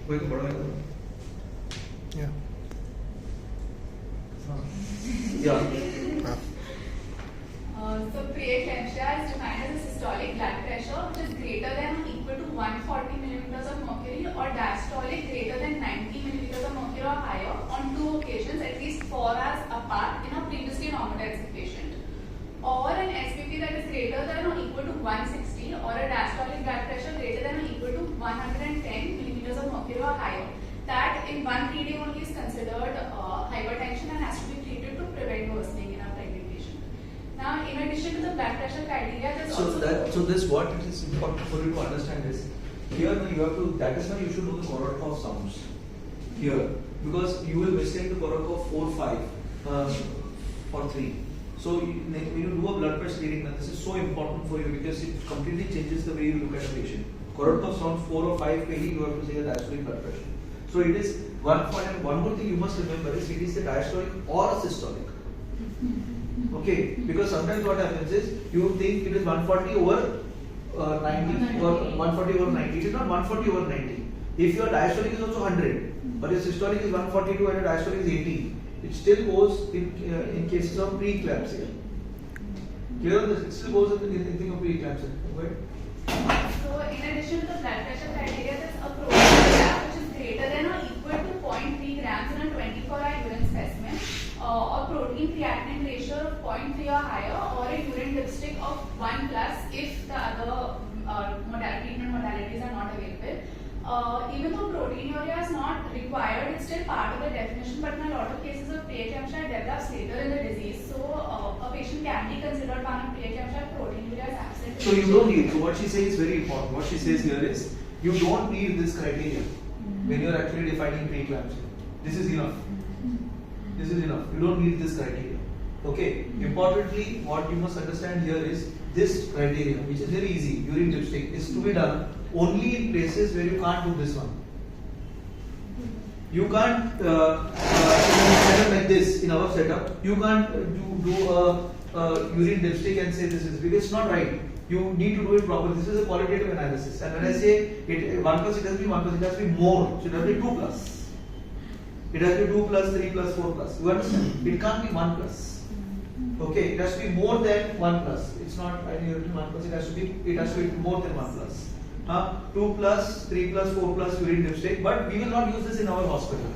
कोई तो बड़ा है Yeah. Yeah. So preeclampsia is defined as a systolic blood pressure which is greater than or equal to 140 millimeters of mercury or diastolic greater than 90 millimeters of mercury or higher on 2 occasions at least 4 hours apart in a previously normalized patient. Or an SPP that is greater than or equal to 160 or a diastolic blood pressure greater than or equal to 110 millimeters of mercury or higher. That in one reading only is considered hypertension and has to be treated to prevent worsening in a pregnant patient. Now, in addition to the blood pressure criteria, there's also This what it is important for you to understand is here you have to, that is why you should know the Korotkov sounds here, because you will mistake the Korotkov 4-5 for 3. So when you do a blood pressure reading, this is so important for you because it completely changes the way you look at a patient. Korotkov sound 4 or 5 kg, you have to say the diastolic blood pressure. So it is one point, and one more thing you must remember is it is the diastolic or a systolic. Okay, because sometimes what happens is you think it is 140 over 90 or 140 over 90. It is not 140 over 90. If your diastolic is also 100, but your systolic is 142 and your diastolic is 80, it still goes in cases of preeclampsia. Clear on this? It still goes in the thing of preeclampsia. Okay. So, in addition to the blood pressure criteria, there's a protein which is greater than or equal to 0.3 grams in a 24-hour urine specimen, or protein creatinine ratio of 0.3 or higher, or a urine dipstick of 1 plus if the other treatment modalities are not available. Even though proteinuria is not required, it's still part of the definition, but in a lot of cases of preeclampsia it develops later in the disease. So, a patient can be considered one of preeclampsia if proteinuria is absent. So you don't need. So what she says is very important. What she says here is you don't need this criteria when you are actually defining preeclampsia. This is enough. This is enough. You don't need this criteria. Okay. Importantly, what you must understand here is this criteria, which is very easy. Urine dipstick is to be done only in places where you can't do this one. You can't in a setup like this in our setup. You can't do a urine dipstick and say this is because it's not right. You need to do it properly. This is a qualitative analysis. And when I say it 1 plus, it has to be 1 plus. It has to be more. So it has to be 2 plus. It has to be 2 plus, 3 plus, 4 plus. You understand? It can't be 1 plus. Okay, it has to be more than 1 plus. It's not 1 plus. It has to be more than 1 plus. 2 plus, 3 plus, 4 plus urine dipstick. But we will not use this in our hospital.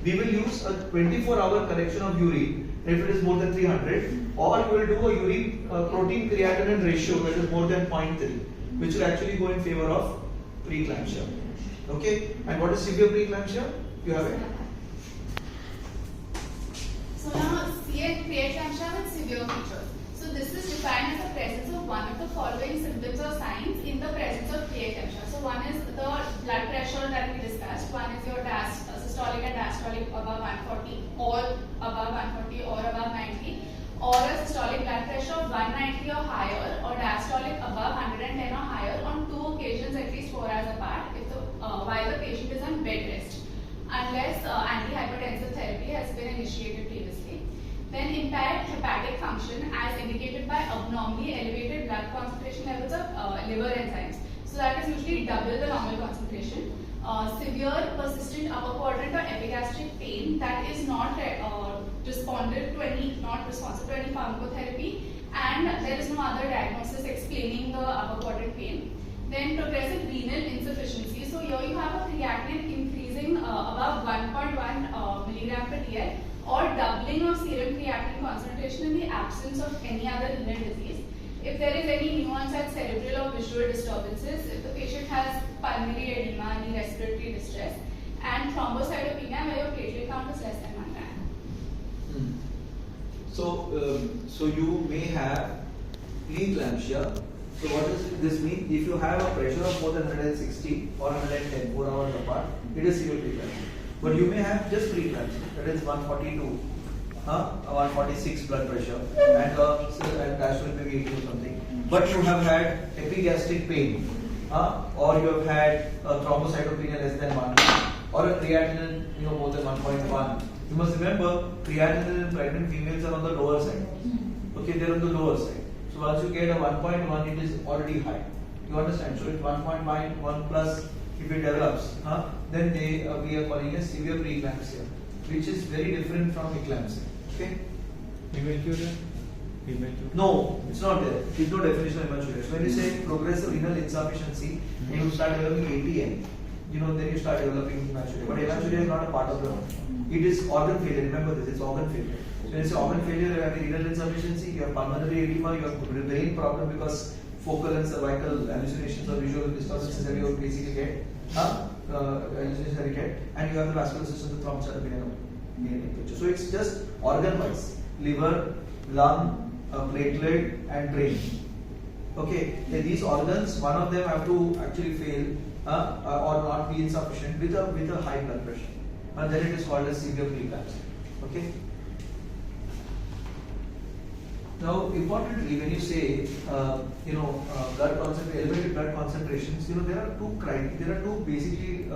We will use a 24-hour collection of urine if it is more than 300, or you will do a urine protein creatinine ratio that is more than 0.3, which will actually go in favor of preeclampsia. Okay, and what is severe preeclampsia? You have it. So now, preeclampsia with severe features. So this is defined as the presence of one of the following symptoms or signs in the presence of preeclampsia. So one is the blood pressure that we discussed. One is your systolic and diastolic above 140 or above 140 or above 90, or a systolic blood pressure of 190 or higher, or diastolic above 110 or higher on 2 occasions at least 4 hours apart if while the patient is on bed rest, unless antihypertensive therapy has been initiated previously. Then impaired hepatic function as indicated by abnormally elevated blood concentration levels of liver enzymes. So that is usually double the normal concentration. Severe persistent upper quadrant or epigastric pain that is not responsive to any pharmacotherapy, and there is no other diagnosis explaining the upper quadrant pain. Then progressive renal insufficiency. So here you have a creatinine increasing above 1.1 milligram per dl, or doubling of serum creatinine concentration in the absence of any other renal disease. If there is any new onset cerebral or visual disturbances, if the patient has pulmonary edema, any respiratory distress, and thrombocytopenia where your platelet count is less than 1 gram. So you may have preeclampsia. So what does this mean? If you have a pressure of more than 160 or 110, 4 hours apart, it is severe preeclampsia. But you may have just preeclampsia, that is 142, 146 blood pressure, and diastolic maybe 80 or something. But you have had epigastric pain, or you have had thrombocytopenia less than 1, or a creatinine more than 1.1. You must remember, creatinine in pregnant females are on the lower side. Okay, they are on the lower side. So once you get a 1.1, it is already high. You understand? So it's 1.1 plus if it develops, then we are calling it severe preeclampsia, which is very different from eclampsia. Okay? Hematuria? No, it's not there. There's no definition of hematuria. So when you say progressive renal insufficiency, and you start developing ATM, then you start developing hematuria. But hematuria is not a part of the. It is organ failure. Remember this. It's organ failure. So when you say organ failure, you have renal insufficiency, you have pulmonary edema, you have brain problem because focal and cervical hallucinations or visual disturbances that you basically get, hallucinations that you get, and you have the vascular system, the thrombocytopenia in picture. So it's just organ-wise: liver, lung, platelet, and brain. Okay, these organs, one of them have to actually fail or not be insufficient with a high blood pressure, and then it is called as severe preeclampsia. Okay. Now, importantly, when you say elevated blood concentrations, there are two basically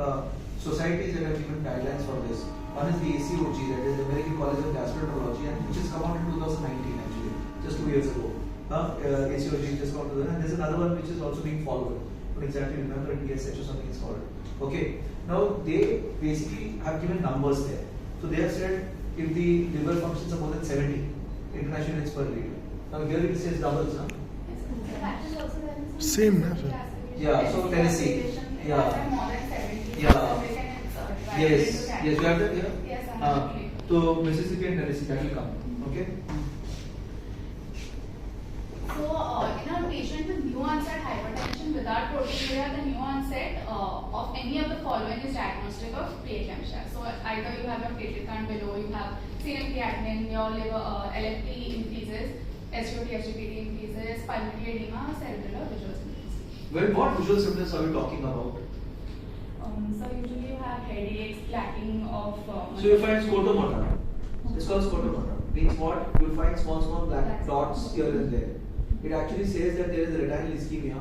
societies that have given guidelines for this. One is the ACOG, that is the American College of Gastroenterology, and which has come out in 2019 actually, just 2 years ago. ACOG just come out, and there's another one which is also being followed. I don't exactly remember, TSH or something it's called. Okay. Now they basically have given numbers there. So they have said if the liver functions are more than 70 international units per liter. Now here it says doubles, huh? Same, no, sir. Yeah, so Tennessee. Yeah. More than 70. Yeah. Yes. Yes, you have that here? Yes, I have it. So Mississippi and Tennessee, that will come. Okay? So, in a patient with new onset hypertension without proteinuria, the new onset of any of the following is diagnostic of preeclampsia. So, either you have a platelet count below, you have serum creatinine, your liver LFT increases, SGOT, SGPT increases, pulmonary edema, cerebral or visual symptoms. Well, what visual symptoms are we talking about? So, usually you have headaches, lacking of. So you find scotomotor. It's called scotomotor. Means what? You'll find small black dots here and there. It actually says that there is a retinal ischemia,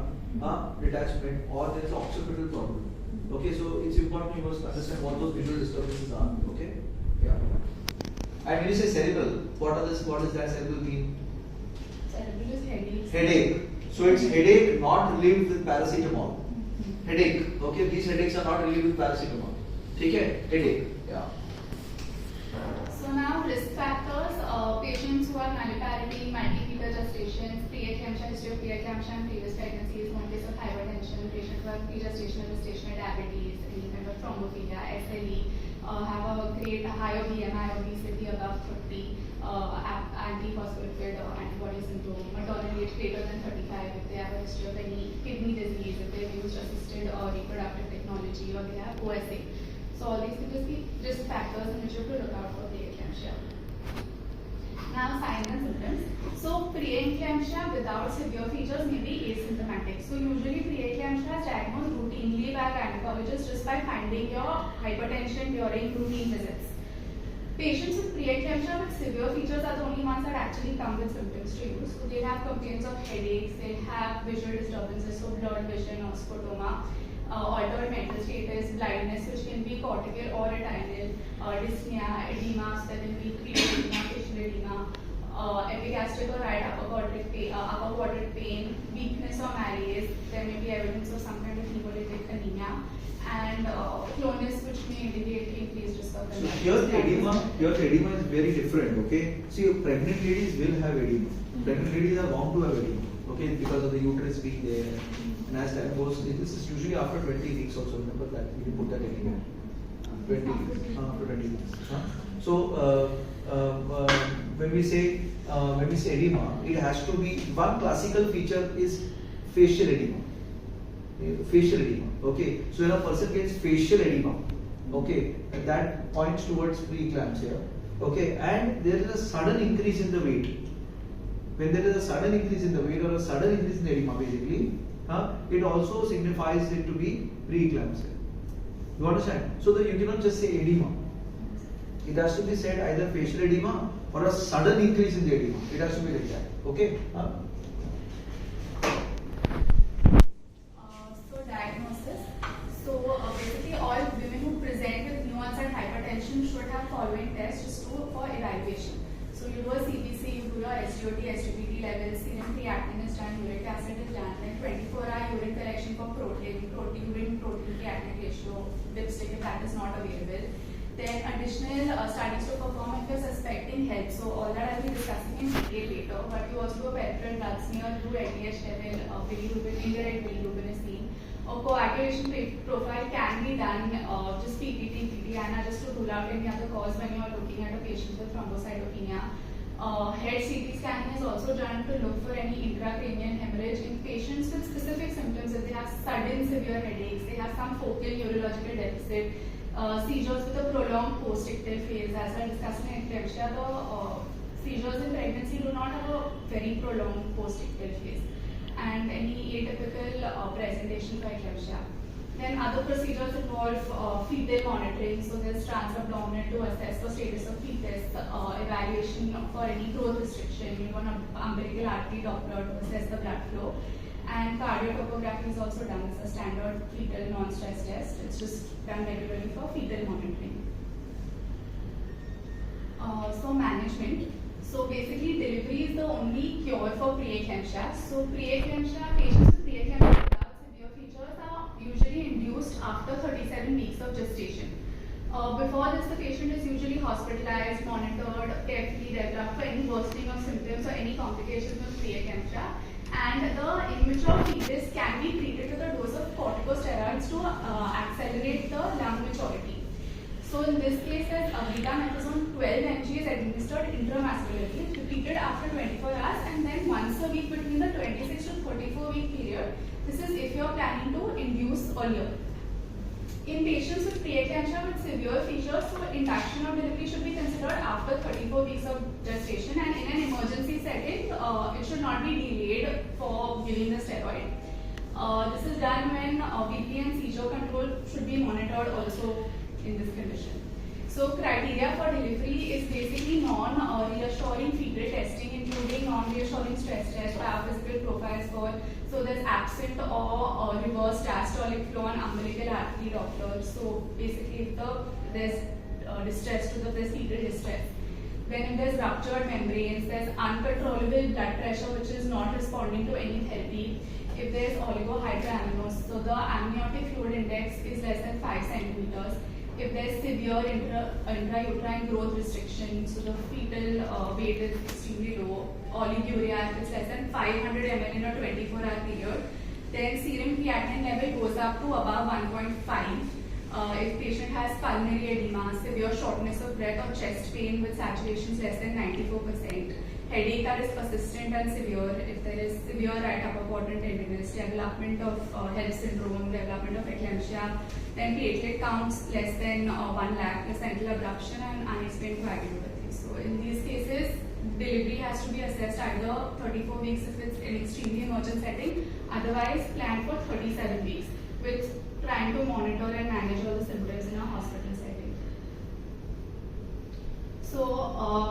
detachment, or there is an occipital problem. Okay, so it's important you must understand what those visual disturbances are. Okay? Yeah. And when you say cerebral, what does that cerebral mean? Cerebral is headaches. Headache. So it's headache not relieved with paracetamol. Headache. Okay, these headaches are not relieved with paracetamol. Okay? Headache. Yeah. So now risk factors, patients who are nulliparity, multi-fetal gestations, preeclampsia, history of preeclampsia and previous pregnancies, one case of hypertension, patients who have pre-gestational, gestational diabetes, any kind of thrombophilia, SLE, have a higher BMI, obesity above 30, anti-phospholipid antibody syndrome, maternal age greater than 35, if they have a history of any kidney disease, if they've used assisted reproductive technology, or they have OSA. So all these could be risk factors in which you have to look out for preeclampsia. Now signs and symptoms. So preeclampsia without severe features may be asymptomatic. So usually preeclampsia is diagnosed routinely by gynecologists just by finding your hypertension during routine visits. Patients with preeclampsia with severe features are the only ones that actually come with symptoms to you. So they have complaints of headaches, they have visual disturbances, so blurred vision or scotoma. Altered mental status, blindness, which can be cortical or retinal, dyspnea, edema, so there will be creative edema, facial edema, epigastric or right upper quadrant pain, weakness or malaise. There may be evidence of some kind of hemolytic anemia, and clonus, which may indicate increased risk of So here edema is very different. Okay, see, pregnant ladies will have edema. Pregnant ladies are bound to have edema. Okay, because of the uterus being there. And as time goes, this is usually after 20 weeks also. Remember that, we didn't put that anywhere. 20 weeks. After 20 weeks. So when we say edema, it has to be, one classical feature is facial edema. Facial edema. Okay. So when a person gets facial edema, okay, and that points towards preeclampsia. Okay, and there is a sudden increase in the weight. When there is a sudden increase in the weight or a sudden increase in the edema, basically, it also signifies it to be preeclampsia. You understand? So that you cannot just say edema. It has to be said either facial edema or a sudden increase in the edema. It has to be like that. Okay? So diagnosis. So basically, all women who present with new onset hypertension should have following tests just for evaluation. So you do a CBC, you do your SGOT, SGPT levels, serum creatinine is done, uric acid is done, then 24-hour urine collection for urine protein creatinine ratio dipstick if that is not available. Then additional studies to perform if you're suspecting HELP. So all that I'll be discussing in detail later. But you also do a peripheral blood smear, do LDH level, bilirubin, indirect bilirubin is seen. A coagulation profile can be done just PPT, PTANA just to rule out any other cause when you are looking at a patient with thrombocytopenia. Head CT scanning is also done to look for any intracranial hemorrhage in patients with specific symptoms. If they have sudden severe headaches, they have some focal neurological deficit, seizures with a prolonged post-ictal phase. As I discussed in eclampsia, the seizures in pregnancy do not have a very prolonged post-ictal phase, and any atypical presentation for eclampsia. Then other procedures involve fetal monitoring. So there's transabdominal to assess the status of fetus, evaluation for any growth restriction. You want an umbilical artery Doppler to assess the blood flow. And cardiotopography is also done. It's a standard fetal non-stress test. It's just done regularly for fetal monitoring. So management. So basically delivery is the only cure for preeclampsia. So preeclampsia, patients with preeclampsia without severe features are usually induced after 37 weeks of gestation. Before this, the patient is usually hospitalized, monitored, carefully developed for any worsening of symptoms or any complications of preeclampsia. And the immature fetus can be treated with a dose of corticosteroids to accelerate the lung maturity. So in this case, as avetametasone 12 mg is administered intramuscularly, repeated after 24 hours, and then once a week between the 26 to 34 week period. This is if you are planning to induce earlier. In patients with preeclampsia with severe features, so induction of delivery should be considered after 34 weeks of gestation, and in an emergency setting, it should not be delayed for giving the steroid. This is done when BP and seizure control should be monitored also in this condition. So criteria for delivery is basically non-reassuring fetal testing, including non-reassuring stress test, biophysical profile score. So there's absent or reverse diastolic flow and umbilical artery Doppler. So basically if there's distress to the fetal distress. Then if there's ruptured membranes, there's uncontrollable blood pressure which is not responding to any therapy. If there's oligohydramnios, so the amniotic fluid index is less than 5 centimeters. If there's severe intrauterine growth restriction, so the fetal weight is extremely low, oliguria, if it's less than 500 ml in a 24-hour period, then serum creatinine level goes up to above 1.5. If patient has pulmonary edema, severe shortness of breath or chest pain with saturations less than 94%, headache that is persistent and severe, if there is severe right upper quadrant tenderness, development of HELP syndrome, development of eclampsia, then platelet counts less than 1 lakh, placental abruption and unexplained coagulopathy. So in these cases, delivery has to be assessed either 34 weeks if it's an extremely emergent setting, otherwise planned for 37 weeks with trying to monitor and manage all the symptoms in a hospital setting. So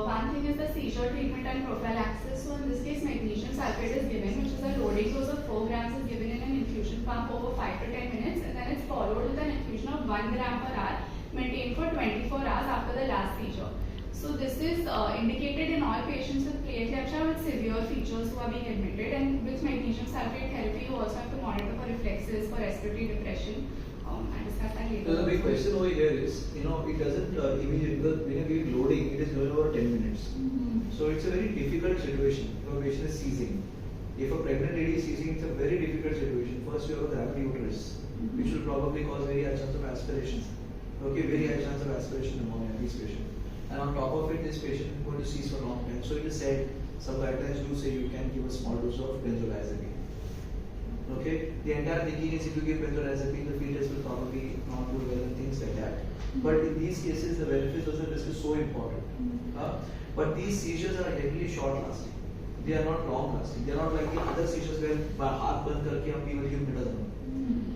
one thing is the seizure treatment and prophylaxis. So in this case, magnesium sulfate is given, which is a loading dose of 4 grams is given in an infusion pump over 5 to 10 minutes, and then it's followed with an infusion of 1 gram per hour, maintained for 24 hours after the last seizure. So this is indicated in all patients with preeclampsia with severe features who are being admitted, and with magnesium sulfate therapy, you also have to monitor for reflexes, for respiratory depression. I discussed that later. So the big question over here is, it doesn't immediately, because when you give loading, it is given over 10 minutes. So it's a very difficult situation if a patient is seizing. If a pregnant lady is seizing, it's a very difficult situation. First, you have a gravity uterus, which will probably cause very high chance of aspiration. Okay, very high chance of aspiration pneumonia in this patient. And on top of it, this patient is going to seize for a long time. So it is said, some guidelines do say you can give a small dose of benzodiazepine. Okay, the entire thinking is if you give benzodiazepine, the fetus will probably not do well and things like that. But in these cases, the benefit versus risk is so important. But these seizures are generally short lasting. They are not long lasting. They are not like the other seizures where heart band karke we will give midazone.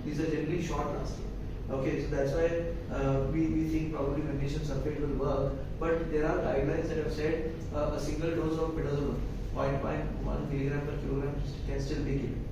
These are generally short lasting. Okay, so that's why we think probably magnesium sulfate will work. But there are guidelines that have said a single dose of midazone, 0.1 milligram per kilogram, can still be given.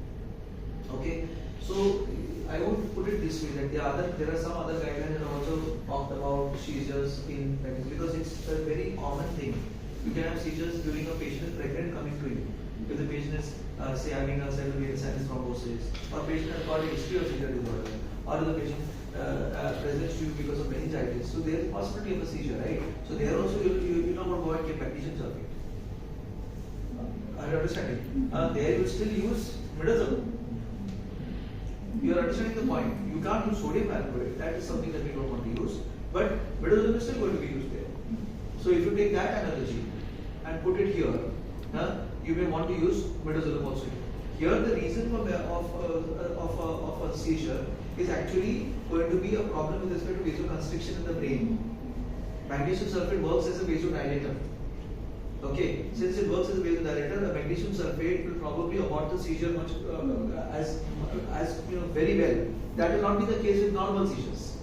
Okay, so I would put it this way that there are some other guidelines that have also talked about seizures in pregnancy, because it's a very common thing. You can have seizures during a patient is pregnant coming to you. If the patient is say having a cerebral venous sinus thrombosis, or patient has got a history of seizure disorder, or the patient presents to you because of meningitis, so there is a possibility of a seizure, right? So there also you're not going to go and give magnesium sulfate. Are you understanding? There you still use midazolam. You are understanding the point. You can't use sodium valproate. That is something that we don't want to use. But midazolam is still going to be used there. So if you take that analogy and put it here, you may want to use midazolam also. Here the reason of a seizure is actually going to be a problem with respect to vasoconstriction in the brain. Magnesium sulfate works as a vasodilator. Okay, since it works as a vasodilator, the magnesium sulfate will probably abort the seizure much as very well. That will not be the case with normal seizures.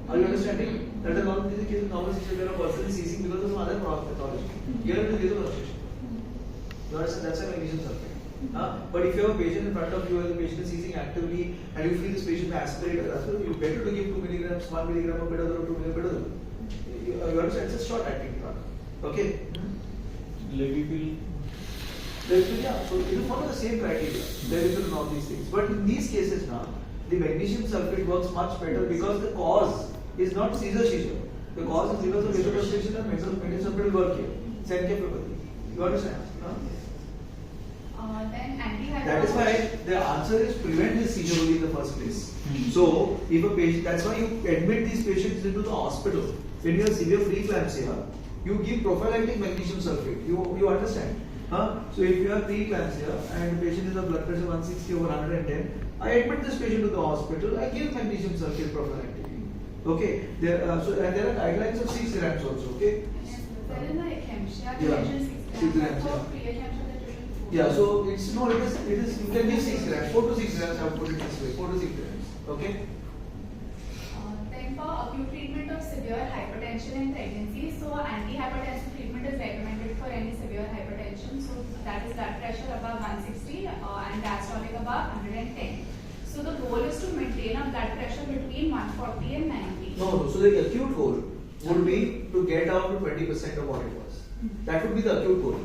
Are you understanding? That will not be the case with normal seizures where a person is seizing because of some other pathology. Here it is vasoconstriction. You understand? That's a magnesium sulfate. But if you have a patient in front of you and the patient is seizing actively and you feel this patient may aspirate or aspirate, you better to give 2 milligrams, 1 milligram of midazolam, 2 milligrams of midazolam. You understand? It's a short acting drug. Okay? Levipil. Yeah, so it will follow the same criteria. There is all these things. But in these cases now, the magnesium sulfate works much better because the cause is not seizure. The cause is because of vasoconstriction and magnesium sulfate will work here. Sencapropathy. You understand? Then antihypertensive. That is why the answer is prevent this seizure only in the first place. So, if a patient, that's why you admit these patients into the hospital. When you have severe preeclampsia, you give prophylactic magnesium sulfate. You understand? So, if you have preeclampsia and the patient is of blood pressure 160 over 110, I admit this patient to the hospital. I give magnesium sulfate prophylactically. Okay. There are guidelines of 6 grams also. Okay. Yes, there is no eclampsia. Yeah. Prevention 6 grams, For yeah. preeclampsia, that you should Yeah, so it is you can give 6 grams, 4 to 6 grams. I would put it this way, 4 to 6 grams. Okay. Then for acute treatment of severe hypertension in pregnancy, so antihypertensive treatment is recommended for any severe hypertension. So that is blood pressure above 160 and diastolic above 110. So the goal is to maintain a blood pressure between 140 and 90. No, so the acute goal would be to get down to 20% of what it was. That would be the acute goal.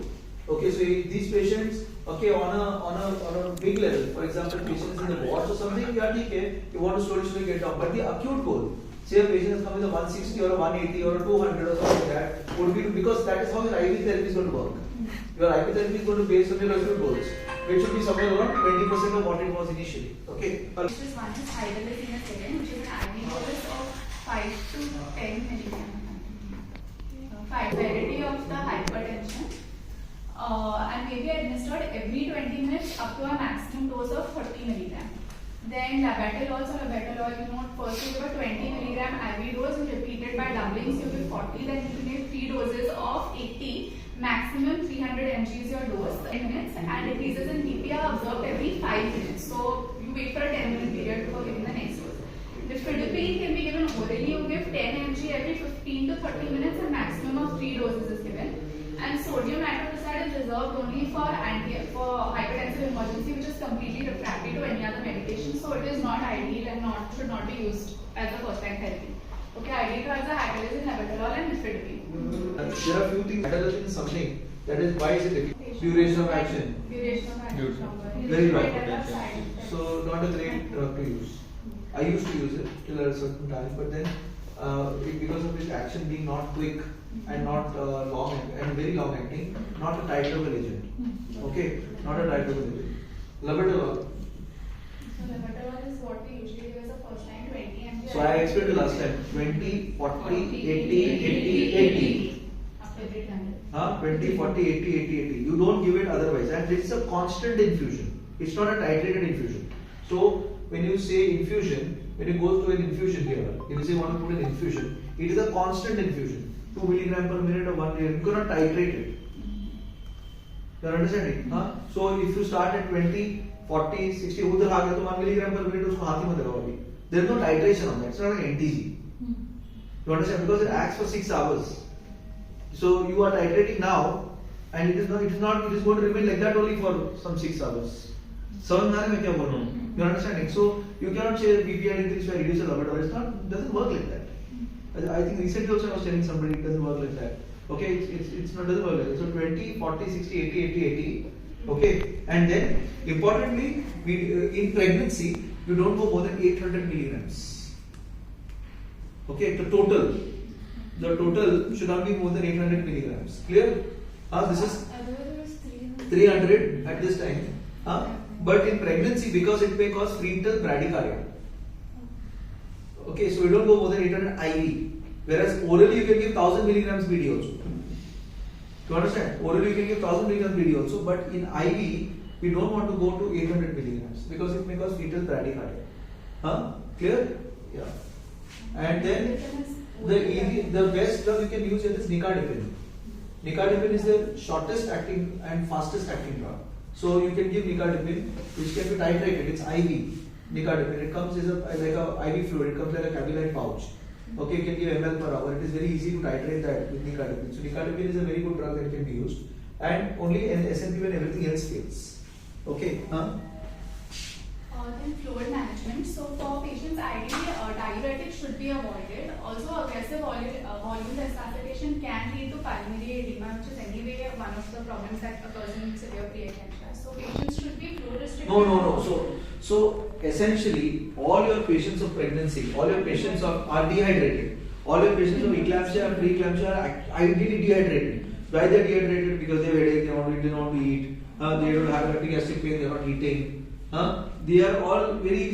Okay, so these patients, okay, on a big level, for example, patients in the wards or something, you want to slowly get down. But the acute goal, say a patient has come with a 160 or a 180 or a 200 or something like that, would be because that is how your IV therapy is going to work. Your IV therapy is going to be based on your acute goals, which should be somewhere around 20% of what it was initially. Okay. Which is one is hydroxyzine, which is an IV dose of 5 to 10 milligrams. Severity of the hypertension. And may be administered every 20 minutes up to a maximum dose of 30 milligram. Then labetalol, first you give a 20 milligram IV dose repeated by doubling, so you give 40, then you give 3 doses of 80, maximum 300 mg is your dose in minutes, and increases in BP are observed every 5 minutes. So you wait for a 10-minute period before giving the next dose. Nifedipine can be given orally, you give 10 mg every 15 to 30 minutes, and maximum of 3 doses is given. And sodium nitroprusside is reserved only for hypertensive emergency, which is completely refractory to any other medication. So it is not ideal and should not be used as a first-line therapy. Okay, ideal drugs are hypertensive, labetalol, and nifedipine. There are few things. Adrenaline is something that is why is it difficult? Duration of action. Duration of action. Very Very long. So not a great drug to use. I used to use it till a certain time, but then because of its action being not quick and not long and very long acting, not a titratable agent. Okay, not a titratable agent. Labetalol. So labetalol is what we usually do as a first line 20 mg. So I explained you last time 20, 40, 80, 80. After every 100. 20, 40, 80, 80, 80. You don't give it otherwise, and it's a constant infusion. It's not a titrated infusion. So when you say infusion, when you go to an infusion here, if you say you want to put an infusion, it is a constant infusion. 2 milligram per minute or 1 milligram. You cannot titrate it. You are understanding? So if you start at 20, 40, 60, udhar aa gaya to 1 milligram per minute usko haath hi mat लगाओ abhi. There is no titration on that. It's not an NTG. You understand? Because it acts for 6 hours. So you are titrating now, and it is going to remain like that only for some 6 hours. समझ में आ रहा है मैं क्या बोल रहा हूँ? You are understanding? So you cannot say BPI increase by reduce the labetalol. It doesn't work like that. I think recently also I was telling somebody it doesn't work like that. Okay, it's not doesn't work like that. So 20, 40, 60, 80, 80, 80. Okay, and then importantly, in pregnancy you don't go more than 800 milligrams. Okay, the total should not be more than 800 milligrams. Clear? This is 300 at this time. But in pregnancy, because it may cause fetal bradycardia. Okay, so we don't go more than 800 IV. Whereas orally you can give 1000 milligrams BD also. You understand? Orally you can give 1000 milligrams BD also, but in IV we don't want to go to 800 milligrams because it may cause fetal bradycardia. Clear? Yeah. And then the best drug you can use here is nicardipine. Nicardipine is the shortest acting and fastest acting drug. So you can give nicardipine, which can be titrated. It's IV. Nicardipine. It comes as like a IV fluid. It comes like a capillary pouch. Okay, you can give ml per hour. It is very easy to titrate that with nicardipine. So nicardipine is a very good drug that can be used, and only in SNP when everything else fails. Okay. Then fluid management. So for patients, ideally diuretics should be avoided. Also, aggressive volume resuscitation can lead to pulmonary edema, which is anyway one of the problems that occurs in severe preeclampsia. So patients should be fluid restricted. No. So essentially, all your patients of pregnancy, all your patients are dehydrated. All your patients of eclampsia and preeclampsia are ideally dehydrated. Why they are dehydrated? Because they have headache, they don't want to eat, they don't have gastric pain, they are not eating. They are all very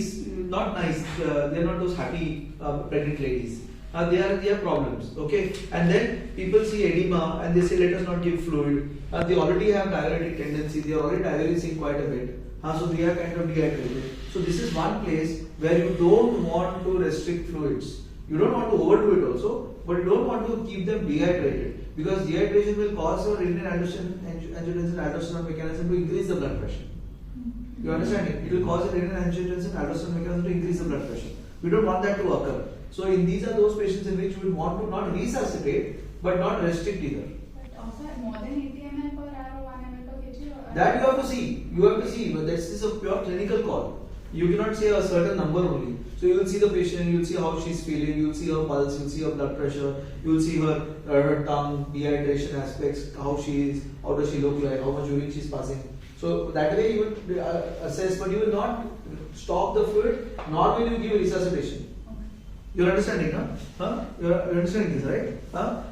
not nice. They are not those happy pregnant ladies. They are problems. Okay, and then people see edema and they say let us not give fluid. They already have diuretic tendency. They are already diuresing quite a bit. So they are kind of dehydrated. So this is one place where you don't want to restrict fluids. You don't want to overdo it also, but you don't want to keep them dehydrated because dehydration will cause your renin-angiotensin-aldosterone mechanism to increase the blood pressure. You understand it? It will cause a renin-angiotensin-aldosterone mechanism to increase the blood pressure. We don't want that to occur. So in these are those patients in which we want to not resuscitate but not restrict either. But also more than 80 ml per hour or 1 ml per kg? That you have to see. You have to see. But this is a pure clinical call. You cannot say a certain number only. So you will see the patient, you will see how she's feeling, you will see her pulse, you will see her blood pressure, you will see her tongue, dehydration aspects, how she is, how does she look like, how much urine she's passing. So that way you will assess, but you will not stop the fluid, nor will you give resuscitation. You're understanding, You're understanding this, right?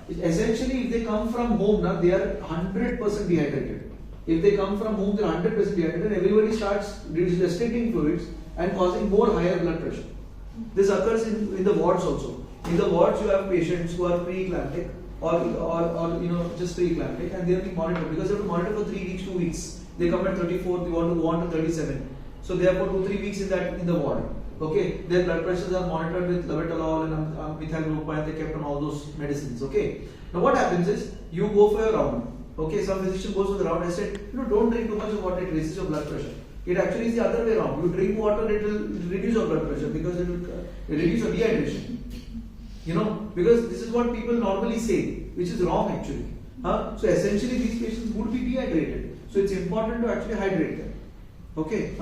Essentially, if they come from home, they are 100% dehydrated. If they come from home, they are 100% dehydrated. Everybody starts restricting fluids and causing more higher blood pressure. This occurs in the wards also. In the wards, you have patients who are pre-eclamptic or just pre-eclamptic, and they are being monitored because they have to monitor for 3 weeks, 2 weeks. They come at 34, they want to go on to 37. So they are for 2-3 weeks in the ward. Okay, their blood pressures are monitored with labetalol and methyl group, and they kept on all those medicines. Okay. Now what happens is you go for a round. Okay, some physician goes for the round and said, don't drink too much of water, it raises your blood pressure. It actually is the other way around. You drink water, it will reduce your blood pressure because it will reduce your dehydration. Because this is what people normally say, which is wrong actually. So essentially these patients would be dehydrated. So it's important to actually hydrate them. Okay.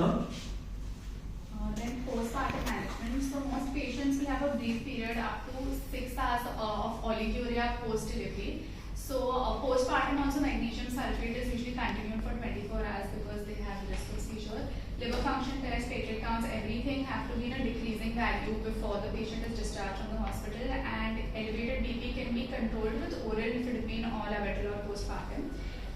Then postpartum management. So most patients will have a brief period up to 6 hours of oliguria post-delivery. So postpartum also magnesium sulfate is usually continued for 24 hours because they have risk of seizure. Liver function tests, platelet counts, everything have to be in a decreasing value before the patient is discharged from the hospital, and elevated BP can be controlled with oral nifedipine or labetalol postpartum.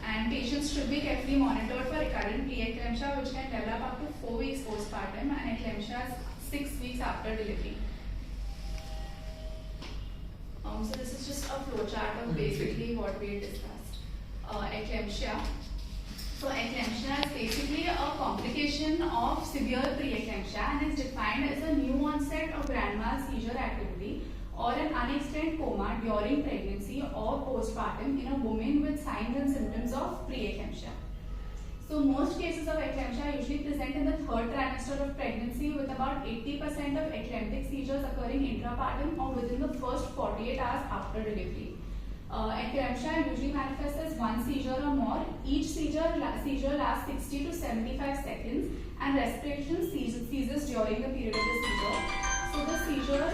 And patients should be carefully monitored for recurrent preeclampsia, which can develop up to 4 weeks postpartum, and eclampsia 6 weeks after delivery. So this is just a flowchart of basically what we discussed. Eclampsia. So eclampsia is basically a complication of severe preeclampsia and is defined as a new onset of grand mal seizure activity or an unexplained coma during pregnancy or postpartum in a woman with signs and symptoms of preeclampsia. So most cases of eclampsia usually present in the 3rd trimester of pregnancy, with about 80% of eclamptic seizures occurring intrapartum or within the first 48 hours after delivery. Eclampsia usually manifests as one seizure or more. Each seizure lasts 60 to 75 seconds, and respiration ceases during the period of the seizure. So the seizure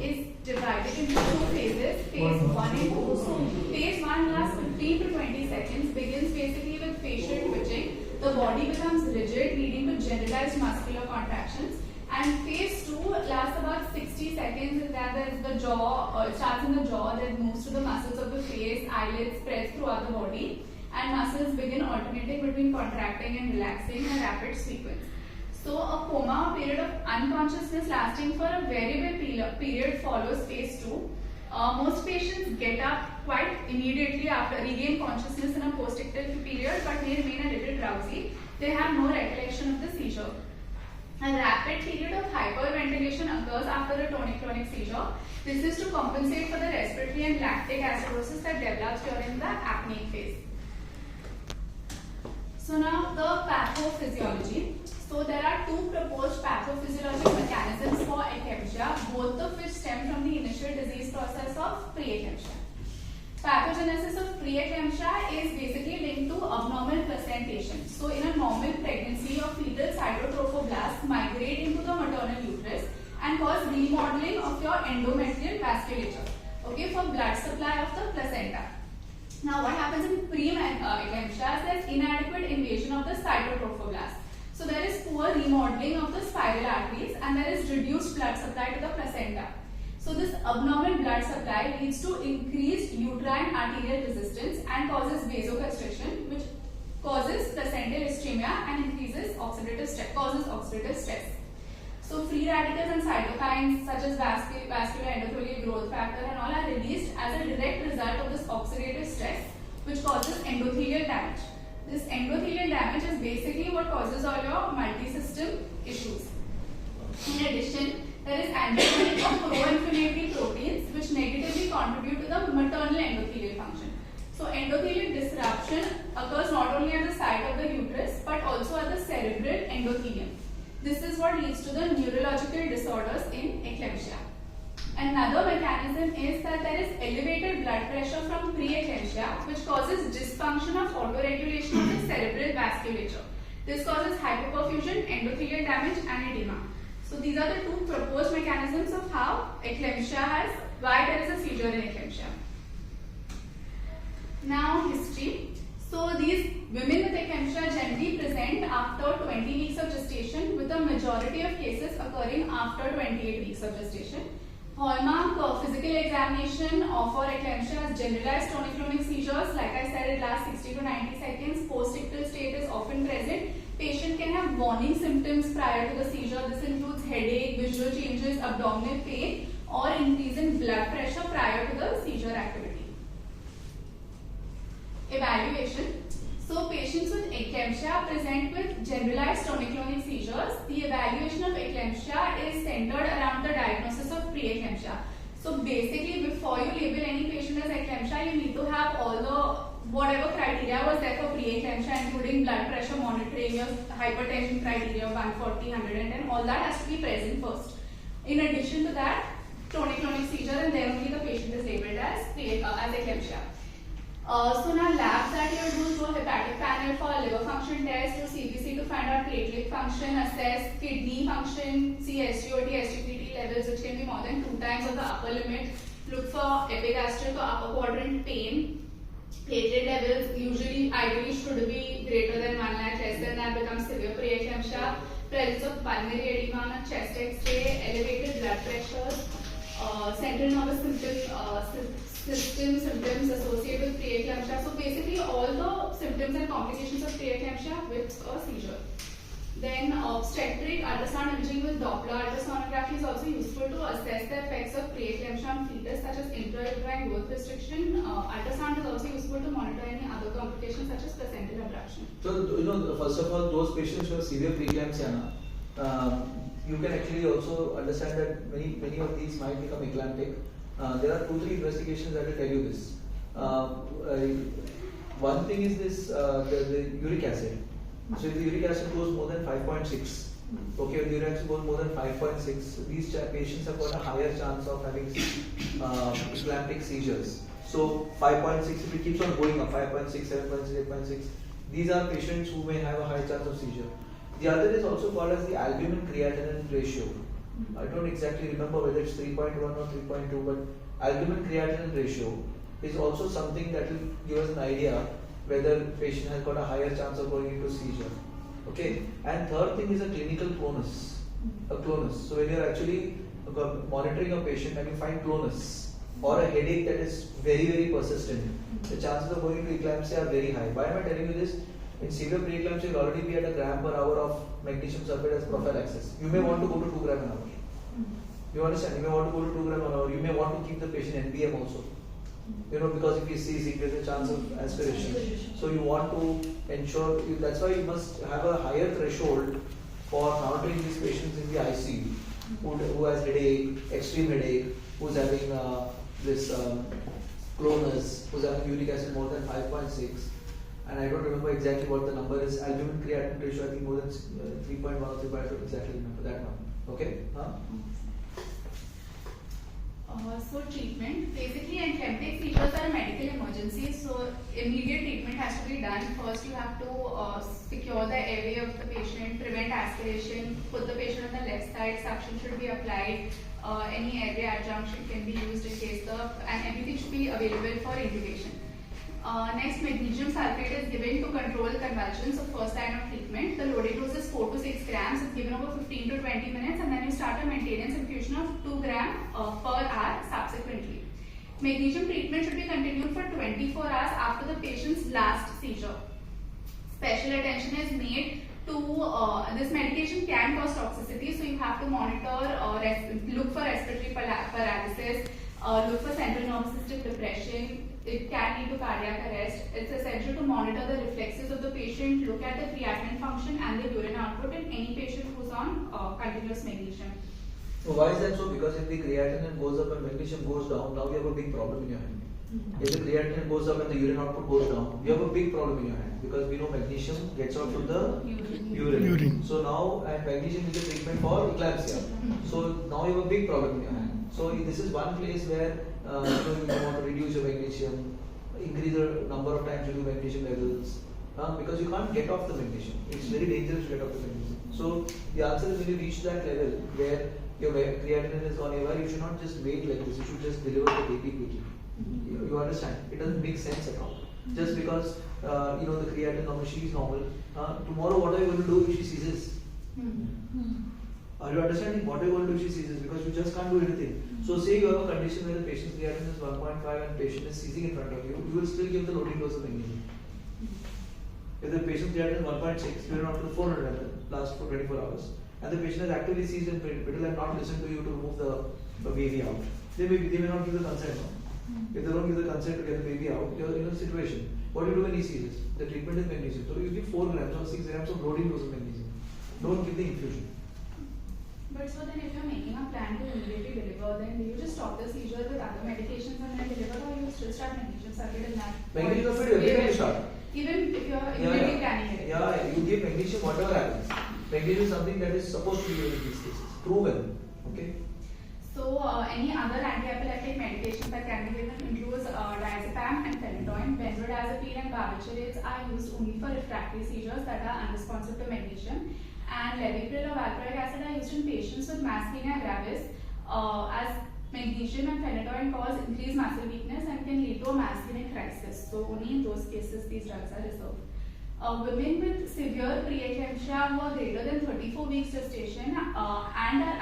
is divided into 2 phases, phase 1 and 2. So phase 1 lasts 15 to 20 seconds, begins basically with facial twitching. The body becomes rigid, leading to generalized muscular contractions. And phase 2 lasts about 60 seconds, and that jaw, it starts in the jaw, then moves to the muscles of the face, eyelids, spreads throughout the body, and muscles begin alternating between contracting and relaxing in a rapid sequence. So a coma, a period of unconsciousness lasting for a variable period follows phase 2. Most patients get up quite immediately after regain consciousness in a post-ictal period but may remain a little drowsy. They have no recollection of the seizure. A rapid period of hyperventilation occurs after a tonic-clonic seizure. This is to compensate for the respiratory and lactic acidosis that develops during the apneic phase. So now the pathophysiology. So there are two proposed pathophysiological mechanisms for eclampsia, both of which stem from the initial disease process of preeclampsia. Pathogenesis of preeclampsia is basically linked to abnormal placentation. So in a normal pregnancy, your fetal cytotrophoblasts migrate into the maternal uterus and cause remodeling of your endometrial vasculature, okay, for blood supply of the placenta. Now what happens in preeclampsia is there is inadequate invasion of the cytotrophoblasts. So there is poor remodeling of the spiral arteries and there is reduced blood supply to the placenta. So this abnormal blood supply leads to increased uterine arterial resistance and causes vasoconstriction, which causes placental ischemia and increases oxidative stress. So free radicals and cytokines such as vascular endothelial growth factor and all are released as a direct result of this oxidative stress, which causes endothelial damage. This endothelial damage is basically what causes all your multi-system issues. In addition, there is angiogenic or pro-inflammatory proteins which negatively contribute to the maternal endothelial function. So endothelial disruption occurs not only at the site of the uterus but also at the cerebral endothelium. This is what leads to the neurological disorders in eclampsia. Another mechanism is that there is elevated blood pressure from preeclampsia which causes dysfunction of autoregulation of the cerebral vasculature. This causes hypoperfusion, endothelial damage and edema. So these are the two proposed mechanisms of how why there is a seizure in eclampsia. Now history. So these women with eclampsia generally present after 20 weeks of gestation with a majority of cases occurring after 28 weeks of gestation. Hallmark physical examination for eclampsia is generalized tonic-clonic seizures. Like I said, it lasts 60 to 90 seconds. Post-ictal state is often present. Patient can have warning symptoms prior to the seizure. This includes headache, visual changes, abdominal pain, or increase in blood pressure prior to the seizure activity. Evaluation. So patients with eclampsia present with generalized tonic-clonic seizures. The evaluation of eclampsia is centered around the diagnosis of preeclampsia. So basically, before you label any patient as eclampsia, you need to have all the whatever criteria was there for preeclampsia, including blood pressure monitoring, your hypertension criteria 140, 110, all that has to be present first. In addition to that, tonic-clonic seizure, and then only the patient is labeled as eclampsia. So now labs that you do a hepatic panel for liver function test, to CBC to find out platelet function, assess kidney function, see SGOT, SGPT levels which can be more than 2 times of the upper limit, look for epigastric or upper quadrant pain, platelet levels usually ideally should be greater than 1 lakh, less than that becomes severe preeclampsia, presence of pulmonary edema on a chest x-ray, elevated blood pressure, central nervous system symptoms associated with preeclampsia. So basically all the symptoms and complications of preeclampsia with a seizure. Then obstetric ultrasound imaging with Doppler ultrasonography is also useful to assess the effects of preeclampsia on fetus such as intrauterine growth restriction. Ultrasound is also useful to monitor any other complications such as placental abruption. So first of all, those patients who have severe preeclampsia, you can actually also understand that many of these might become eclamptic. There are 2-3 investigations that will tell you this. One thing is this, the uric acid. So if the uric acid goes more than 5.6, okay, if the uric acid goes more than 5.6, these patients have got a higher chance of having eclamptic seizures. So 5.6, if it keeps on going up, 5.6, 7.6, 8.6, these are patients who may have a high chance of seizure. The other is also called as the albumin creatinine ratio. I don't exactly remember whether it's 3.1 or 3.2, but albumin creatinine ratio is also something that will give us an idea whether the patient has got a higher chance of going into seizure. Okay, and third thing is a clinical clonus. A clonus. So when you're actually monitoring a patient and you find clonus or a headache that is very, very persistent, the chances of going into eclampsia are very high. Why am I telling you this? In severe preeclampsia, you'll already be at a gram per hour of magnesium sulfate as prophylaxis. You may want to go to 2 gram an hour. You understand? You may want to go to 2 gram an hour. You may want to keep the patient NBM also. Because if he sees, there's a chance of aspiration. So you want to ensure, that's why you must have a higher threshold for monitoring these patients in the ICU who has headache, extreme headache, who's having this clonus, who's having uric acid more than 5.6. And I don't remember exactly what the number is. Albumin creatinine ratio, I think more than 3.1 or 3.2, exactly remember that one. Okay? So treatment, basically epileptic seizures are a medical emergency, so immediate treatment has to be done. First you have to secure the airway of the patient, prevent aspiration, put the patient on the left side, suction should be applied, any airway adjunction can be used in case and everything should be available for intubation. Next, magnesium sulfate is given to control convulsions, so first line of treatment. The loading dose is 4 to 6 grams. It's given over 15 to 20 minutes and then you start a maintenance infusion of 2 grams per hour subsequently. Magnesium treatment should be continued for 24 hours after the patient's last seizure. Special attention is made to this medication can cause toxicity, so you have to monitor, look for respiratory paralysis, look for central nervous system depression. It can lead to cardiac arrest. It's essential to monitor the reflexes of the patient, look at the creatinine function and the urine output in any patient who's on continuous magnesium. So why is that so? Because if the creatinine goes up and magnesium goes down, now you have a big problem in your hand. If the creatinine goes up and the urine output goes down, you have a big problem in your hand because we know magnesium gets out from the urine. So now magnesium is a treatment for eclampsia. So now you have a big problem in your hand. So this is one place where you want to reduce your magnesium, increase the number of times you do magnesium levels, because you can't get off the magnesium. It's very dangerous to get off the magnesium. So the answer is when you reach that level where your creatinine is gone away, you should not just wait like this. You should just deliver the baby quickly. You understand? It doesn't make sense at all. Just because the creatinine normal, she is normal. Tomorrow, what are you going to do if she seizes? Are you understanding? What are you going to do if she seizes? Because you just can't do anything. So say you have a condition where the patient's creatinine is 1.5 and patient is seizing in front of you, you will still give the loading dose of magnesium. If the patient's creatinine is 1.6, you will not to 400 ml, last for 24 hours, and the patient has actively seized in middle and not listened to you to remove the baby out, they may not give the consent. No? If they don't give the consent to get the baby out, you are in a situation. What do you do when he seizes? The treatment is magnesium. So you give 4 grams or 6 grams of loading dose of magnesium. Don't give the infusion. But so then if you're making a plan to immediately deliver, then do you just stop the seizure with other medications and then deliver, or you still start magnesium sulfate in that? Magnesium sulfate every time you start. Even if you're immediately planning it? Yeah, you give magnesium whatever happens. Magnesium is something that is supposed to be given in these cases. Proven. Okay? So any other anti-epileptic medications that can be given includes diazepam and phenytoin. Benzodiazepine and barbiturates are used only for refractory seizures that are unresponsive to magnesium. And levopril or valproic acid are used in patients with myasthenia gravis as magnesium and phenytoin cause increased muscle weakness and can lead to a myasthenic crisis. So only in those cases these drugs are reserved. Women with severe preeclampsia who are greater than 34 weeks gestation and are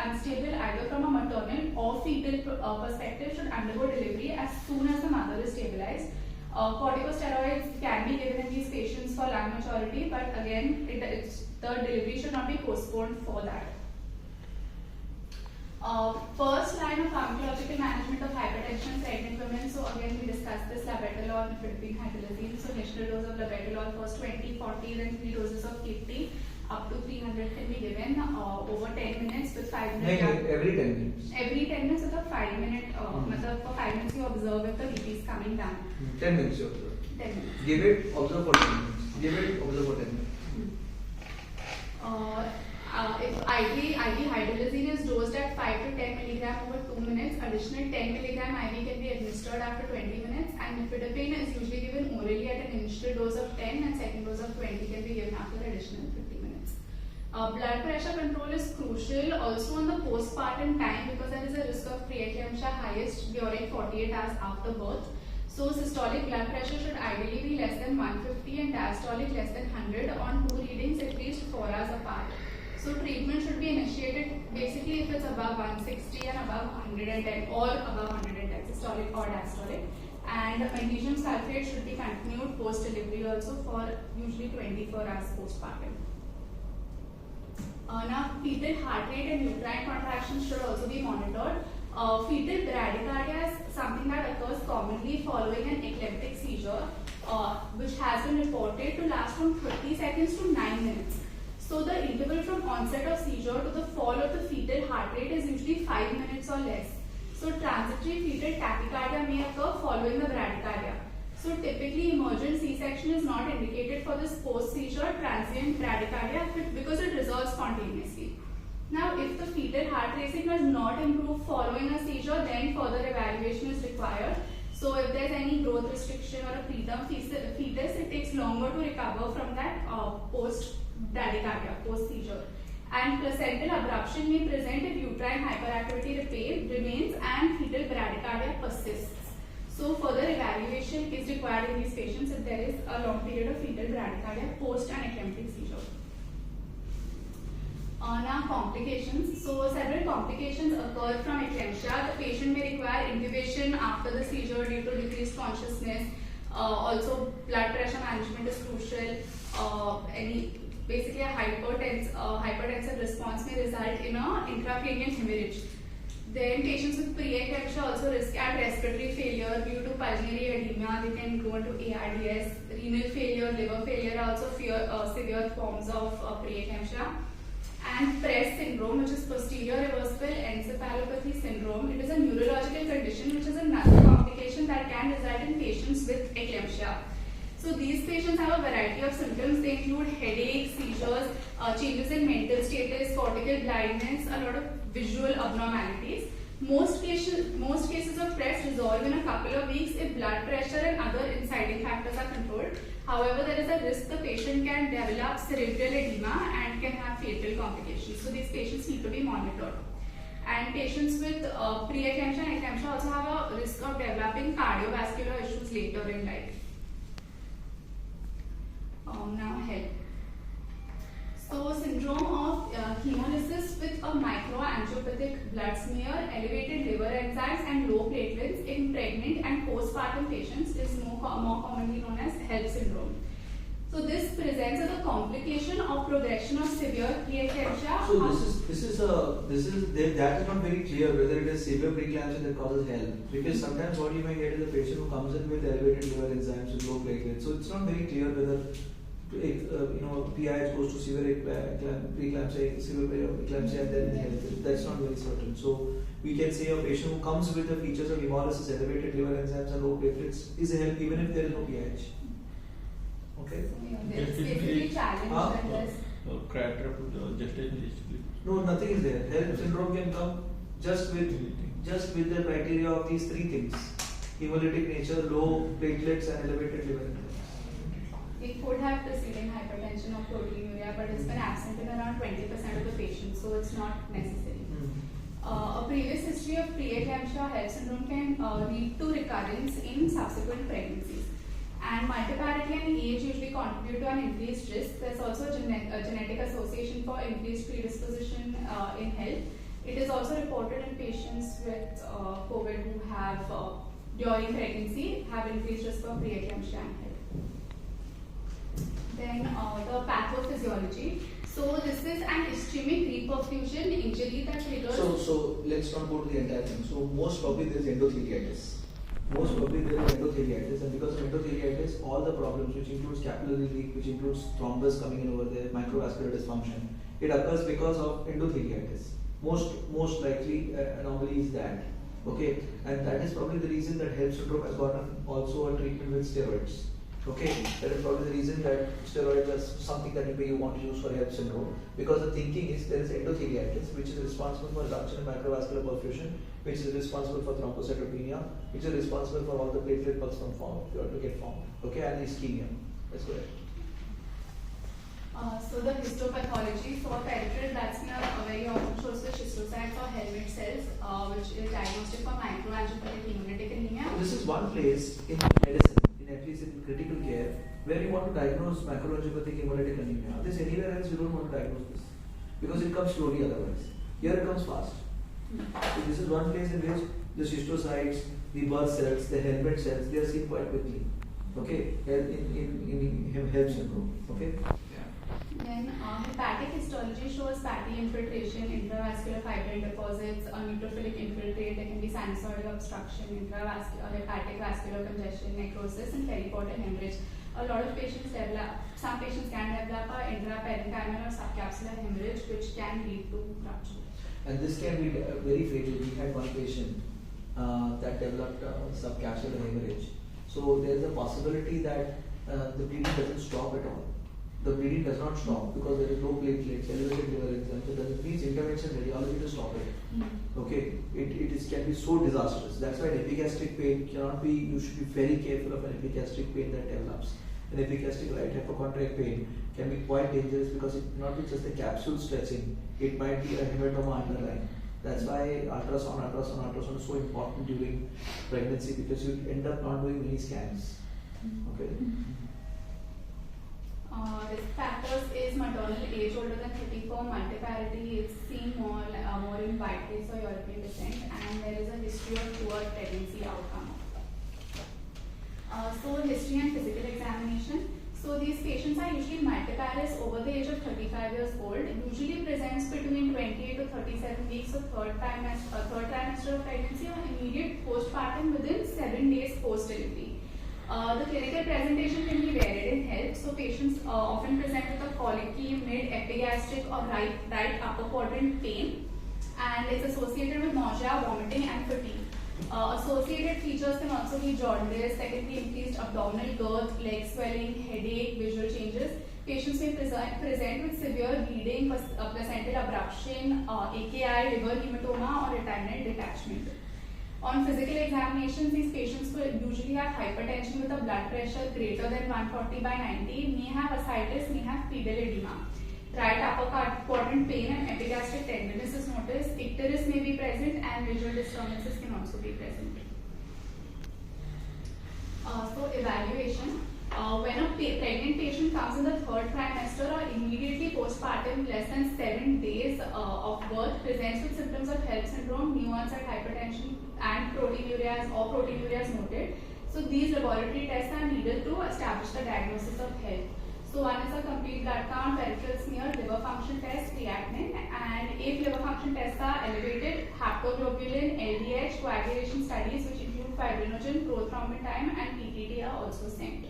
unstable either from a maternal or fetal perspective should undergo delivery as soon as the mother is stabilized. Corticosteroids can be given in these patients for lung maturity, but again, the delivery should not be postponed for that. First line of pharmacological management of hypertension in pregnant women. So again, we discussed this labetalol, nifedipine, so initial dose of labetalol first 20, 40, then 3 doses of KT up to 300 can be given over 10 minutes with 5 minutes. Every 10 minutes. Every 10 minutes with a 5 minute. For 5 minutes you observe if the BP is coming down. 10 minutes you observe. 10 minutes. Give it, observe for 10 minutes. Give it, observe for 10 minutes. If IV hydrolysine is dosed at 5 to 10 milligram over 2 minutes, additional 10 milligram IV can be administered after 20 minutes, and nifedipine is usually given orally at an initial dose of 10 and second dose of 20 can be given after additional 50 minutes. Blood pressure control is crucial also in the postpartum time because there is a risk of preeclampsia highest during 48 hours after birth. So systolic blood pressure should ideally be less than 150 and diastolic less than 100 on 2 readings at least 4 hours apart. So treatment should be initiated basically if it's above 160 and above 110, all above 110, systolic or diastolic. And magnesium sulfate should be continued post delivery also for usually 24 hours postpartum. Now, fetal heart rate and uterine contractions should also be monitored. Fetal bradycardia is something that occurs commonly following an eclamptic seizure, which has been reported to last from 30 seconds to 9 minutes. So, the interval from onset of seizure to the fall of the fetal heart rate is usually 5 minutes or less. So, transitory fetal tachycardia may occur following the bradycardia. So, typically, emergent C-section is not indicated for this post-seizure transient bradycardia because it resolves spontaneously. Now, if the fetal heart racing does not improve following a seizure, then further evaluation is required. So, if there's any growth restriction or a preterm fetus, it takes longer to recover from that post-bradycardia, post-seizure. And placental abruption may present if uterine hyperactivity remains and fetal bradycardia persists. So further evaluation is required in these patients if there is a long period of fetal bradycardia post an eclamptic seizure. Now complications. So several complications occur from eclampsia. The patient may require intubation after the seizure due to decreased consciousness. Also blood pressure management is crucial. Basically a hypertensive response may result in an intracranial hemorrhage. Then patients with preeclampsia also risk at respiratory failure due to pulmonary edema. They can go into ARDS. Renal failure, liver failure are also severe forms of preeclampsia. And PRES syndrome, which is posterior reversible encephalopathy syndrome. It is a neurological condition which is another complication that can result in patients with eclampsia. So these patients have a variety of symptoms. They include headache, seizures, changes in mental status, cortical blindness, a lot of visual abnormalities. Most cases of PRES resolve in a couple of weeks if blood pressure and other inciting factors are controlled. However, there is a risk the patient can develop cerebral edema and can have fatal complications. So these patients need to be monitored. And patients with preeclampsia and eclampsia also have a risk of developing cardiovascular issues later in life. Now health. So syndrome of hemolysis with a microangiopathic blood smear, elevated liver enzymes and low platelets in pregnant and postpartum patients is more commonly known as HELLP syndrome. So this presents as a complication of progression of severe preeclampsia. So that is not very clear whether it is severe preeclampsia that causes HELLP, because sometimes what you may get is a patient who comes in with elevated liver enzymes with low platelets. So it's not very clear whether PI goes to severe preeclampsia, severe preeclampsia, and then HELLP. That's not very certain. So we can say a patient who comes with the features of hemolysis, elevated liver enzymes, and low platelets is a HELLP even if there is no PIH. Okay. It's basically challenge and there's gestation. No, nothing is there. HELLP syndrome can come just with the criteria of these three things: hemolytic nature, low platelets, and elevated liver enzymes. It could have preceding hypertension or proteinuria, but it's been absent in around 20% of the patients, so it's not necessary. A previous history of preeclampsia HELLP syndrome can lead to recurrence in subsequent pregnancies. And multiparity and age usually contribute to an increased risk. There's also a genetic association for increased predisposition in HELLP. It is also reported in patients with COVID who have, during pregnancy, have increased risk of preeclampsia and HELLP. Then the pathophysiology. So this is an ischemic reperfusion injury that triggers. So let's not go to the entire thing. So most probably there is endotheliitis. And because of endotheliitis, all the problems, which includes capillary leak, which includes thrombus coming in over there, microvascular dysfunction, it occurs because of endotheliitis. Most likely anomaly is that. Okay, and that is probably the reason that HELLP syndrome has gotten also a treatment with steroids. Okay, that is probably the reason that steroids are something that you want to use for HELLP syndrome, because the thinking is there is endotheliitis, which is responsible for reduction in microvascular perfusion, which is responsible for thrombocytopenia, which is responsible for all the platelet bugs to get formed. Okay, and ischemia. That's correct. So the histopathology for peripheral blood smear very often shows the schistocytes or helmet cells, which is diagnostic for microangiopathic hemolytic anemia. This is one place in medicine, at least in critical care, where you want to diagnose microangiopathic hemolytic anemia. This anywhere else you don't want to diagnose this. because it comes slowly otherwise. Here it comes fast. So this is one place in which the schistocytes, the birth cells, the helmet cells, they are seen quite quickly. Okay, in HELLP syndrome. Okay. Then hepatic histology shows fatty infiltration, intravascular fibrin deposits, neutrophilic infiltrate. There can be sinusoidal obstruction, intravascular hepatic vascular congestion, necrosis, and periportal hemorrhage. A lot of patients develop. Some patients can develop a intraparenchymal or subcapsular hemorrhage, which can lead to rupture. And this can be very fatal. We had one patient that developed subcapsular hemorrhage. So there is a possibility that the bleeding doesn't stop at all. The bleeding does not stop because there is low platelets, elevated liver enzymes. So there needs intervention radiology to stop it. Okay, it can be so disastrous. That's why an epigastric pain cannot be. You should be very careful of an epigastric pain that develops. An epigastric right hypochondriac pain can be quite dangerous because it not be just the capsule stretching. It might be a hematoma underlying. That's why ultrasound is so important during pregnancy because you end up not doing many scans. Okay. Risk factors is maternal age older than 34, multiparity is seen more in white race or European descent, and there is a history of poor pregnancy outcome. So history and physical examination. So these patients are usually multiparous over the age of 35 years old. It usually presents between 28 to 37 weeks of third trimester of pregnancy or immediate postpartum within 7 days post-delivery. The clinical presentation can be varied in HELLP. So patients often present with a colicky, mid-epigastric or right upper quadrant pain, and it's associated with nausea, vomiting, and fatigue. Associated features can also be jaundice, there can be increased abdominal girth, leg swelling, headache, visual changes. Patients may present with severe bleeding, placental abruption, AKI, liver hematoma, or retinal detachment. On physical examinations, these patients will usually have hypertension with a blood pressure greater than 140/90, may have ascites, may have pedal edema. Right upper quadrant pain and epigastric tenderness is noticed. Icterus may be present and visual disturbances can also be present. So evaluation. When a pregnant patient comes in the third trimester or immediately postpartum, less than 7 days of birth, presents with symptoms of HELLP syndrome, new onset hypertension, and proteinuria is noted. So these laboratory tests are needed to establish the diagnosis of HELLP. So one is a complete blood count, peripheral smear, liver function test, creatinine, and if liver function tests are elevated, haptoglobulin, LDH, coagulation studies which include fibrinogen, prothrombin time, and PTT are also sent.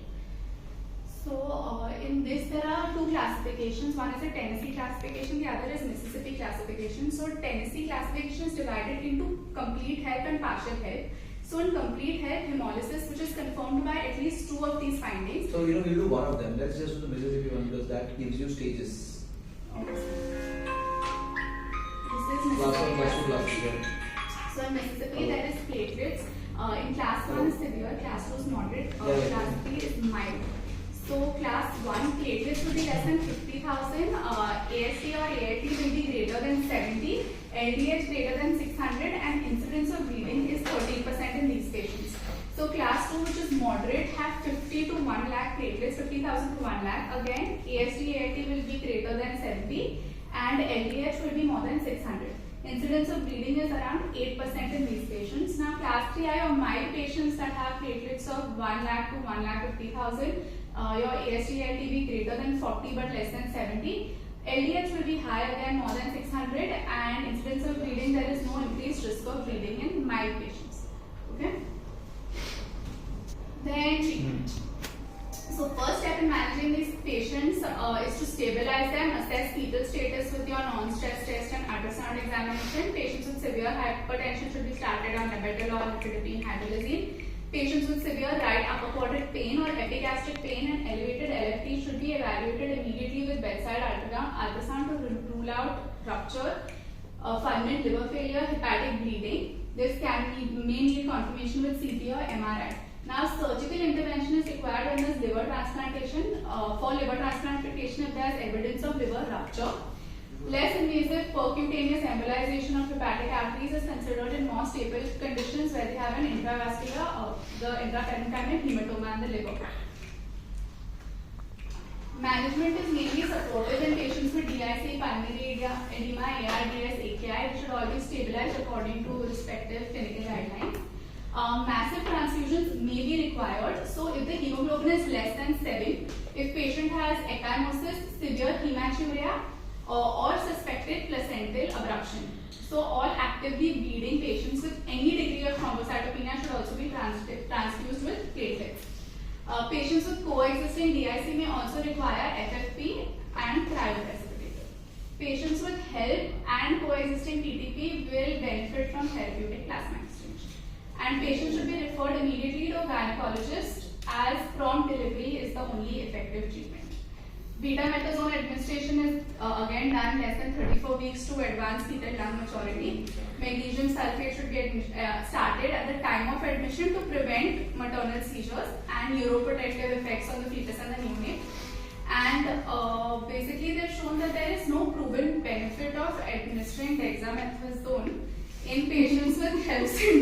So in this there are two classifications. One is a Tennessee classification, the other is Mississippi classification. So Tennessee classification is divided into complete HELLP and partial HELLP. So in complete HELLP, hemolysis, which is confirmed by at least 2 of these findings. So we'll do one of them. Let's just do the Mississippi one because that gives you stages. Okay. This is Class 1, Mississippi class 2, class classification. 3. So in Mississippi there is platelets. In class 1 is severe, class 2 is moderate, class 3 is mild. So class 1 platelets will be less than 50,000, AST or ALT will be greater than 70, LDH greater than 600, and incidence of bleeding is 30% in these patients. So class 2, which is moderate, have 50 to 1 lakh platelets, 50,000 to 1 lakh. Again, AST, ALT will be greater than 70, and LDH will be more than 600. Incidence of bleeding is around 8% in these patients. Now, class 3I or mild patients that have platelets of 1 lakh to 1 lakh 50,000, your AST ALT will be greater than 40 but less than 70. LDH will be high, again more than 600, and incidence of bleeding, there is no increased risk of bleeding in mild patients. Okay? Then treatment. So first step in managing these patients is to stabilize them, assess fetal status with your non-stress test and ultrasound examination. Patients with severe hypertension should be started on labetalol, nifedipine, hydrolysine. Patients with severe right upper quadrant pain or epigastric pain and elevated LFT should be evaluated immediately with bedside ultrasound to rule out rupture, fulminant liver failure, hepatic bleeding. This may need confirmation with CT or MRI. Now, surgical intervention is required when there is liver transplantation. For liver transplantation, if there is evidence of liver rupture. Less invasive percutaneous embolization of hepatic arteries is considered in more stable conditions where they have an intravascular, the intraparenchymal hematoma in the liver. Management is mainly supportive in patients with DIC, pulmonary edema, ARDS, AKI. It should all be stabilized according to respective clinical guidelines. Massive transfusions may be required. So if the hemoglobin is less than 7, if patient has echymosis, severe hematuria, or suspected placental abruption. So all actively bleeding patients with any degree of thrombocytopenia should also be transfused with platelets. Patients with coexisting DIC may also require FFP and cryoprecipitator. Patients with HELP and coexisting TTP will benefit from therapeutic plasma exchange. And patients should be referred immediately to a gynecologist as prompt delivery is the only effective treatment. Betamethasone administration is again done less than 34 weeks to advanced fetal lung maturity. Magnesium sulfate should be started at the time of admission to prevent maternal seizures and neuroprotective effects on the fetus and the neonate. And basically they've shown that there is no proven benefit of administering dexamethasone in patients with HELP syndrome.